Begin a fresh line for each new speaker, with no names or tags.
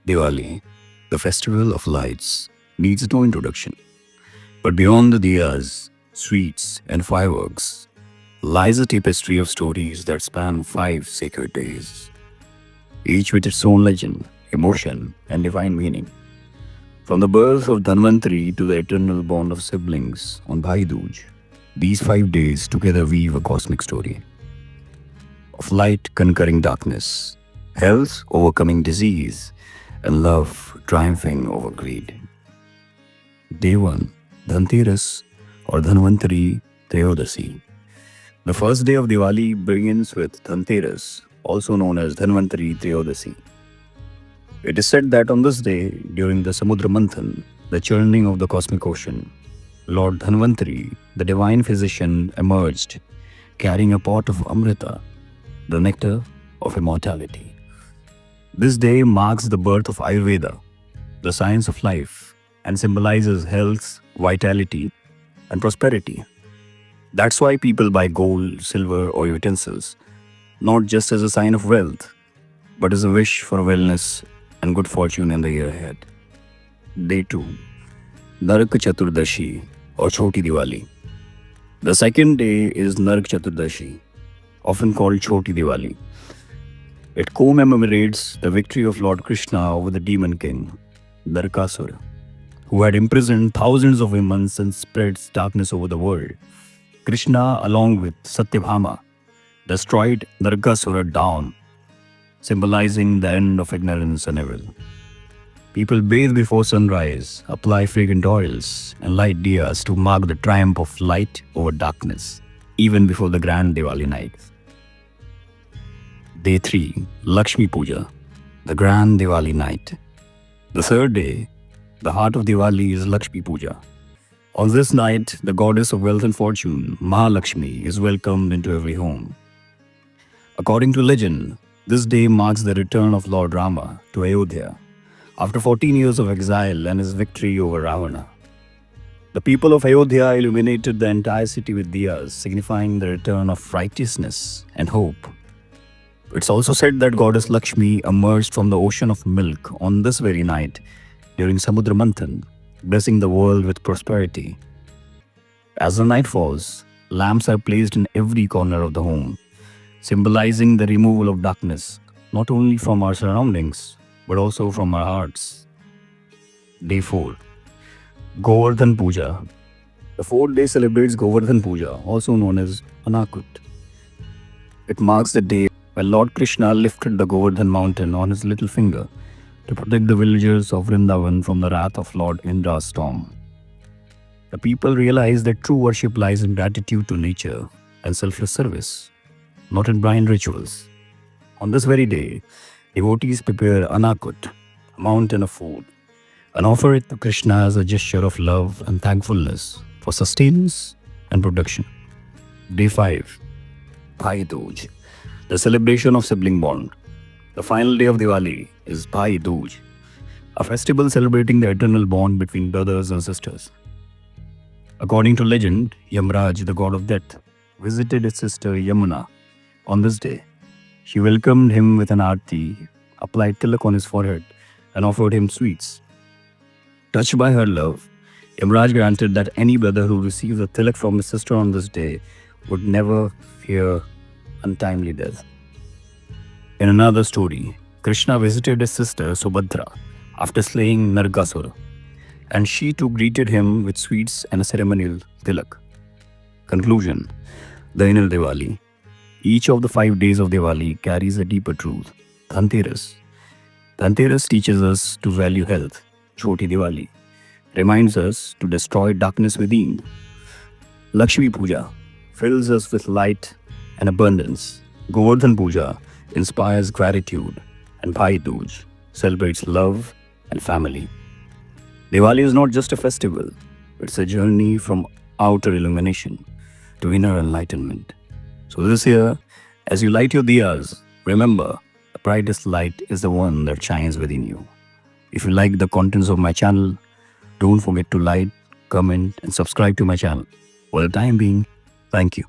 Diwali, the festival of lights, needs no introduction. But beyond the diyas, sweets, and fireworks lies a tapestry of stories that span 5 sacred days, each with its own legend, emotion, and divine meaning. From the birth of Dhanvantari to the eternal bond of siblings on Bhai Dooj, these 5 days together weave a cosmic story of light conquering darkness, health overcoming disease, and love triumphing over greed. Day 1, Dhanteras or Dhanvantari Trayodasi. The first day of Diwali begins with Dhanteras, also known as Dhanvantari Trayodasi. It is said that on this day, during the Samudra Manthan, the churning of the cosmic ocean, Lord Dhanvantari, the divine physician, emerged, carrying a pot of Amrita, the nectar of immortality. This day marks the birth of Ayurveda, the science of life, and symbolizes health, vitality, and prosperity. That's why people buy gold, silver, or utensils, not just as a sign of wealth, but as a wish for wellness and good fortune in the year ahead. Day 2, Narak Chaturdashi or Choti Diwali. The second day is Narak Chaturdashi, often called Choti Diwali. It commemorates the victory of Lord Krishna over the demon king, Narakasura, who had imprisoned thousands of women and spread darkness over the world. Krishna, along with Satyabhama, destroyed Narakasura down, symbolizing the end of ignorance and evil. People bathe before sunrise, apply fragrant oils, and light diyas to mark the triumph of light over darkness, even before the grand Diwali night. Day 3, Lakshmi Puja, the grand Diwali night. The third day, the heart of Diwali is Lakshmi Puja. On this night, the goddess of wealth and fortune, Mahalakshmi, is welcomed into every home. According to legend, this day marks the return of Lord Rama to Ayodhya after 14 years of exile and his victory over Ravana. The people of Ayodhya illuminated the entire city with diyas, signifying the return of righteousness and hope. It's also said that goddess Lakshmi emerged from the ocean of milk on this very night during Samudra Manthan, blessing the world with prosperity. As the night falls, lamps are placed in every corner of the home, symbolizing the removal of darkness, not only from our surroundings, but also from our hearts. Day 4, Govardhan Puja. The fourth day celebrates Govardhan Puja, also known as Anakut. It marks the day when Lord Krishna lifted the Govardhan mountain on his little finger to protect the villagers of Vrindavan from the wrath of Lord Indra's storm. The people realize that true worship lies in gratitude to nature and selfless service, not in blind rituals. On this very day, devotees prepare Anakut, a mountain of food, and offer it to Krishna as a gesture of love and thankfulness for sustenance and protection. Day 5, Bhai Dooj, the celebration of sibling bond. The final day of Diwali is Bhai Dooj, a festival celebrating the eternal bond between brothers and sisters. According to legend, Yamraj, the god of death, visited his sister Yamuna on this day. She welcomed him with an aarti, applied tilak on his forehead, and offered him sweets. Touched by her love, Yamraj granted that any brother who receives a tilak from his sister on this day would never fear untimely death. In another story, Krishna visited his sister Subhadra after slaying Narakasura, and she too greeted him with sweets and a ceremonial tilak. Conclusion: the inner Diwali. Each of the 5 days of Diwali carries a deeper truth. Dhanteras. Dhanteras teaches us to value health. Choti Diwali reminds us to destroy darkness within. Lakshmi Puja fills us with light and abundance. Govardhan Puja inspires gratitude, and Bhai Dooj celebrates love and family. Diwali is not just a festival, it's a journey from outer illumination to inner enlightenment. So this year, as you light your diyas, remember the brightest light is the one that shines within you. If you like the contents of my channel, don't forget to like, comment, and subscribe to my channel. For the time being, thank you.